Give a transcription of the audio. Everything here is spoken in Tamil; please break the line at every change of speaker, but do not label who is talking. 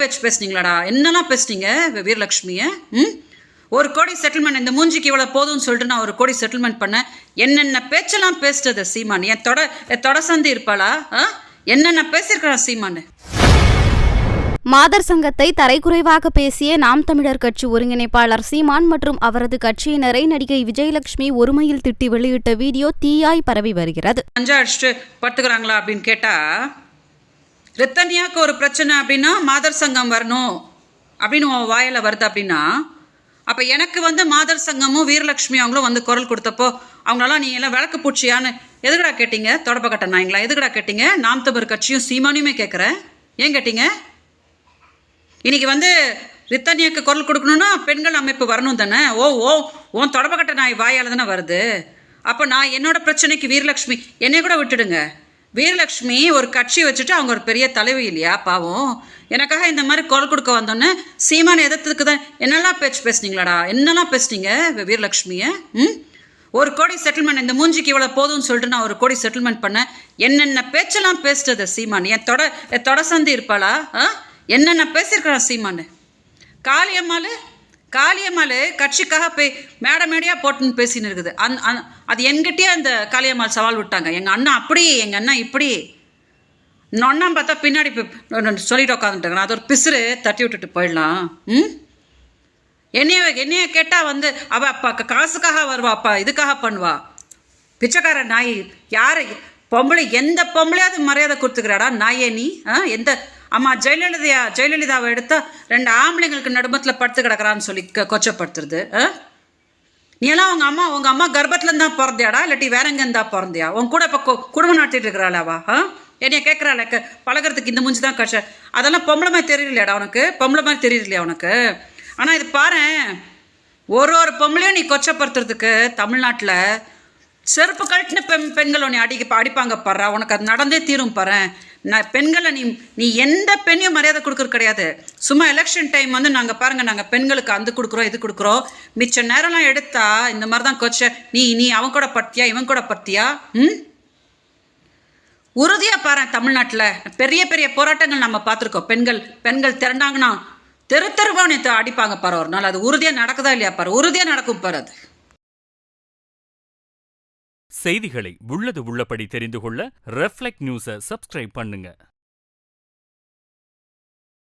பேச்சு பேசுனீங்களாடா? என்னெல்லாம் பேசுனீங்க வீரலட்சுமியை? ஒரு கோடி செட்டில்மெண்ட், இந்த மூஞ்சிக்கு இவ்வளோ போதும்னு சொல்லிட்டு நான் ஒரு கோடி செட்டில்மெண்ட் பண்ணேன். என்னென்ன பேச்செல்லாம் பேசுறது சீமான்? என் தொட சந்தி இருப்பாளா? என்னென்ன பேசியிருக்கிறான் சீமான்?
மாதர் சங்கத்தை தரைக்குறைவாக பேசிய நாம் தமிழர் கட்சி ஒருங்கிணைப்பாளர் சீமான் மற்றும் அவரது கட்சியினரை நடிகை விஜயலட்சுமி ஒருமையில் திட்டி வெளியிட்ட வீடியோ தீயாய் பரவி வருகிறது.
அஞ்சா அடிச்சுட்டு படுத்துக்கிறாங்களா அப்படின்னு கேட்டா, ரித்தன்யாவுக்கு ஒரு பிரச்சனை அப்படின்னா மாதர் சங்கம் வரணும் அப்படின்னு வாயில வருது அப்படின்னா, அப்போ எனக்கு மாதர் சங்கமும் வீரலட்சுமி அவங்களும் குரல் கொடுத்தப்போ அவங்களெல்லாம் நீ எல்லாம் விளக்கு பூச்சியான்னு எதுக்கடா கேட்டீங்க? தொடப்ப கட்ட நாய்ங்களா எதுக்கடா கேட்டீங்க? நாம் தமிழர் கட்சியும் சீமானியுமே கேட்குறேன், ஏன் கேட்டீங்க? இன்னைக்கு ரித்தன்யாக்கு குரல் கொடுக்கணும்னா பெண்கள் அமைப்பு வரணும் தானே? ஓன் தொடப்பக்கட்ட நாய் வாயால் தானே வருது. அப்போ நான் என்னோட பிரச்சனைக்கு வீரலட்சுமி என்னை கூட விட்டுடுங்க. வீரலட்சுமி ஒரு கட்சி வச்சுட்டு அவங்க ஒரு பெரிய தலைவி இல்லையா? பாவம். எனக்காக இந்த மாதிரி குரல் கொடுக்க வந்தோன்னே சீமான எதிர்த்ததுக்கு தான் என்னெல்லாம் பேச்சு பேசுனீங்களாடா? என்னெல்லாம் பேசுனீங்க வீரலட்சுமியை? ஒரு கோடி செட்டில்மெண்ட், இந்த மூஞ்சிக்கு இவ்வளோ போதும்னு சொல்லிட்டு நான் ஒரு கோடி செட்டில்மெண்ட் பண்ணேன். என்னென்ன பேச்செல்லாம் பேசுறது சீமான்? என் தொட சந்தி இருப்பாளா? என்னென்ன பேசியிருக்கிறான் சீமான்? காளியம்மாள் கட்சிக்காக போய் மேடையாக போட்டுன்னு பேசின்னு இருக்குது. அது என்கிட்டயே அந்த காளியம்மாள் சவால் விட்டாங்க. எங்கள் அண்ணா அப்படி, எங்கள் அண்ணா இப்படி. நொன்னா பார்த்தா பின்னாடி சொல்லிட்டு உட்காந்துட்டாங்க. அது ஒரு பிசுறு தட்டி விட்டுட்டு போயிடலாம். என்னைய கேட்டால் அவள் அப்பா காசுக்காக வருவா, அப்பா இதுக்காக பண்ணுவா. பிச்சைக்கார நாய். யார் பொம்பளை? எந்த பொம்பளையாவது மரியாதை கொடுத்துக்கிறாடா நாயே நீ? எந்த அம்மா ஜெயலலிதாவை எடுத்தா 2 ஆம்பளைங்களுக்கு நடுமத்தில் படுத்து கிடக்கிறான்னு சொல்லி கொச்சப்படுத்துறது. நீ எல்லாம் உங்க அம்மா கர்ப்பத்துலேருந்து தான் பிறந்தியாடா, இல்லாட்டி வேற எங்கே இருந்தா பிறந்தியா? உன் கூட இப்போ குடும்பம் நடத்திட்டு இருக்கிறாளாவா? என்னைய கேட்குறாள் பழகிறதுக்கு இந்த மூஞ்சி தான் கஷ்டம். அதெல்லாம் பொம்பளை மாதிரி தெரியலையாடா உனக்கு? பொம்பளை மாதிரி தெரியலையா உனக்கு? ஆனால் இது பாரு, ஒரு பொம்பளையும் நீ கொச்சப்படுத்துறதுக்கு தமிழ்நாட்டில் செருப்பு கழட்டின பெண்கள் உன்னை அடிப்பாங்க பாரு. உனக்கு அது நடந்தே தீரும் பாரு. பெண்களை நீ எந்த பெண்ணையும் மரியாதை கொடுக்குறது கிடையாது. சும்மா எலெக்ஷன் டைம் நாங்கள் பாருங்கள், நாங்கள் பெண்களுக்கு அது கொடுக்குறோம் இது கொடுக்குறோம். மிச்ச நேரம்லாம் எடுத்தா இந்த மாதிரி தான் கொச்ச. நீ அவன் கூட படுத்தியா, இவன் கூட படுத்தியா? உறுதியாக பாரு. தமிழ்நாட்டில் பெரிய பெரிய போராட்டங்கள் நம்ம பார்த்துருக்கோம். பெண்கள் திரண்டாங்கன்னா தெருவா அடிப்பாங்க பாரு ஒரு நாள். அது உறுதியாக நடக்குதா இல்லையா பாரு. உறுதியாக நடக்கும் பாரு. அது
செய்திகளை உள்ளது உள்ளபடி தெரிந்து கொள்ள ரெஃப்ளெக்ட் நியூஸை சப்ஸ்கிரைப் பண்ணுங்க.